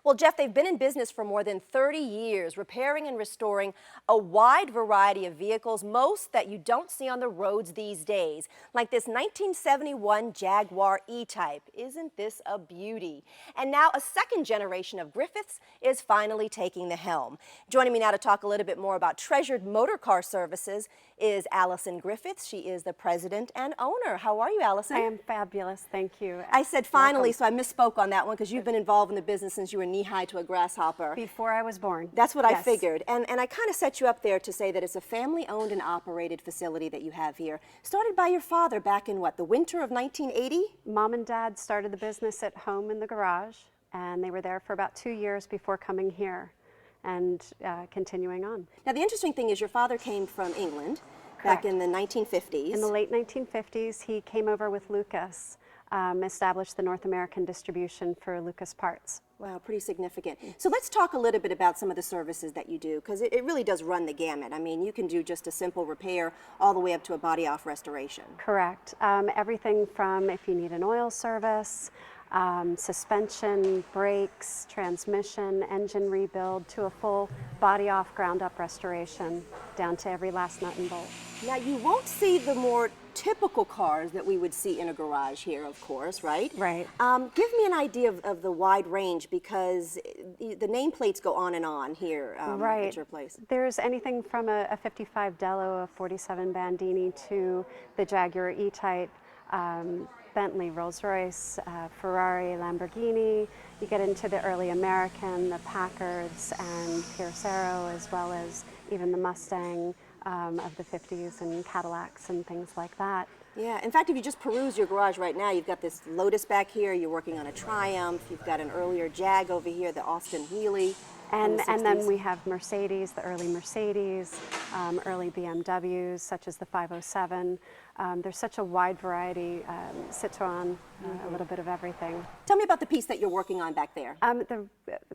Well, Jeff, they've been in business for more than 30 years, repairing and restoring a wide variety of vehicles, most that you don't see on the roads these days, like this 1971 Jaguar E-Type. Isn't this a beauty? And now a second generation of Griffiths is finally taking the helm. Joining me now to talk a little bit more about treasured Motorcar Services is Allison Griffiths. She is the president and owner. How are you, Allison? I am fabulous, thank you. I said finally, Welcome. so I misspoke on that one because you've been involved in the business since you were knee-high to a grasshopper. Before I was born. That's what I Yes. figured. And I kind of set you up there to say that it's a family-owned and operated facility that you have here. Started by your father back in what, the winter of 1980? Mom and Dad started the business at home in the garage, and they were there for about 2 years before coming here and continuing on. Now the interesting thing is your father came from England back Correct. in the 1950s. In the late 1950s, he came over with Lucas, established the North American distribution for Lucas parts. Wow, pretty significant. So let's talk a little bit about some of the services that you do, because it really does run the gamut. I mean, you can do just a simple repair all the way up to a body-off restoration. Correct. Everything from if you need an oil service, suspension, brakes, transmission, engine rebuild, to a full body-off, ground-up restoration, down to every last nut and bolt. Now, you won't see the more typical cars that we would see in a garage here, of course, right? Right. Give me an idea of the wide range, because the nameplates go on and on here Right. at your place. There's anything from a 55 Dello, a 47 Bandini, to the Jaguar E-Type, Bentley, Rolls-Royce, Ferrari, Lamborghini. You get into the early American, the Packards and Pierce Arrow, as well as even the Mustang of the 50s and Cadillacs and things like that. Yeah, in fact, if you just peruse your garage right now, you've got this Lotus back here, you're working on a Triumph, you've got an earlier Jag over here, the Austin Healey. And then we have Mercedes, the early Mercedes, early BMWs, such as the 507. There's such a wide variety, Citroen, a little bit of everything. Tell me about the piece that you're working on back there.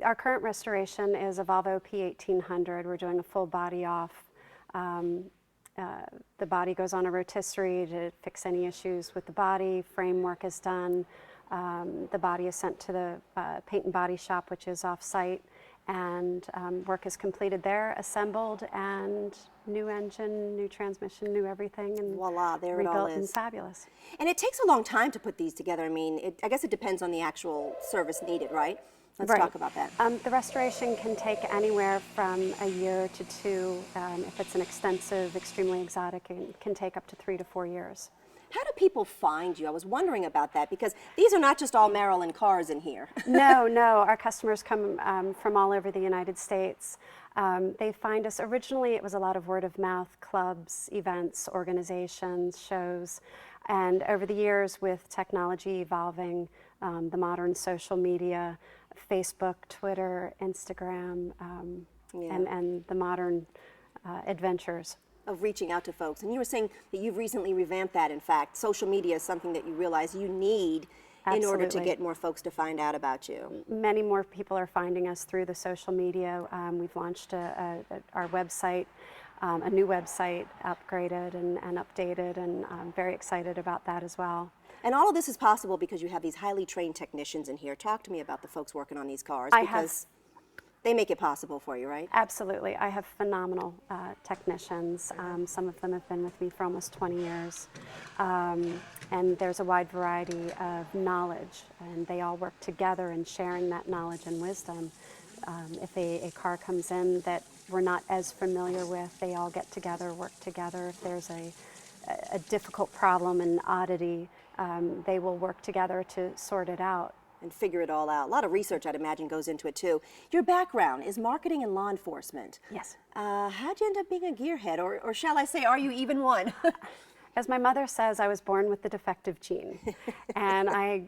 Our current restoration is a Volvo P1800. We're doing a full body off. The body goes on a rotisserie to fix any issues with the body. Framework is done. The body is sent to the paint and body shop, which is off-site, and work is completed there, assembled, and new engine, new transmission, new everything, and voila, there it all rebuilt is. and fabulous. And it takes a long time to put these together. I mean, I guess it depends on the actual service needed, right? Let's Right. talk about that. The restoration can take anywhere from a year to two. If it's an extensive, extremely exotic, it can take up to 3 to 4 years. How do people find you? I was wondering about that, because these are not just all Maryland cars in here. No, our customers come from all over the United States. They find us, originally it was a lot of word of mouth, clubs, events, organizations, shows, and over the years with technology evolving, the modern social media, Facebook, Twitter, Instagram, and the modern adventures. Of reaching out to folks. And you were saying that you've recently revamped that, in fact. Social media is something that you realize you need in order to Absolutely. get more folks to find out about you. Many more people are finding us through the social media. We've launched our website, a new website, upgraded and updated, and I'm very excited about that as well. And all of this is possible because you have these highly trained technicians in here. Talk to me about the folks working on these cars, because they make it possible for you, right? Absolutely. I have phenomenal technicians. Some of them have been with me for almost 20 years. And there's a wide variety of knowledge, and they all work together in sharing that knowledge and wisdom. If a car comes in that we're not as familiar with, they all get together, work together. If there's a difficult problem, an oddity, they will work together to sort it out. And figure it all out. A lot of research, I'd imagine, goes into it too. Your background is marketing and law enforcement. Yes. How'd you end up being a gearhead, or shall I say, are you even one? As my mother says, I was born with the defective gene, and I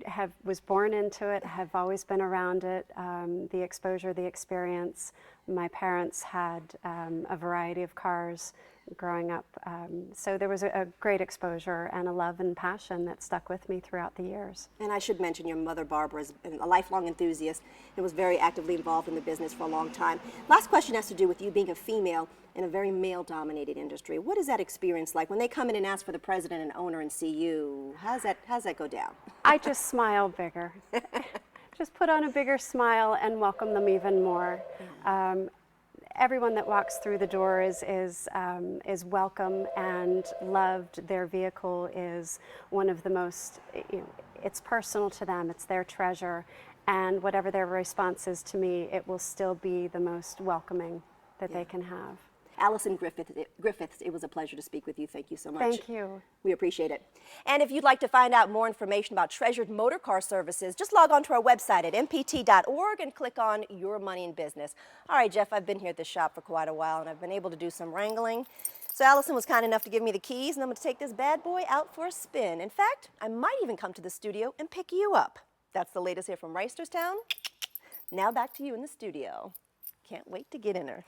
was born into it, have always been around it, the exposure, the experience. My parents had a variety of cars growing up, so there was a great exposure and a love and passion that stuck with me throughout the years. And I should mention your mother, Barbara, is a lifelong enthusiast and was very actively involved in the business for a long time. Last question has to do with you being a female in a very male-dominated industry. What is that experience like when they come in and ask for the president and owner and see you? How's that go down? I just smile bigger. just put on a bigger smile and welcome them even more. Everyone that walks through the door is welcome and loved. Their vehicle is one of the most, it's personal to them, it's their treasure, and whatever their response is to me, it will still be the most welcoming that they can have. Allison Griffiths, it was a pleasure to speak with you. Thank you so much. Thank you. We appreciate it. And if you'd like to find out more information about Treasured Motorcar Services, just log on to our website at mpt.org and click on Your Money in Business. All right, Jeff, I've been here at this shop for quite a while, and I've been able to do some wrangling. So Allison was kind enough to give me the keys, and I'm going to take this bad boy out for a spin. In fact, I might even come to the studio and pick you up. That's the latest here from Reisterstown. Now back to you in the studio. Can't wait to get in her.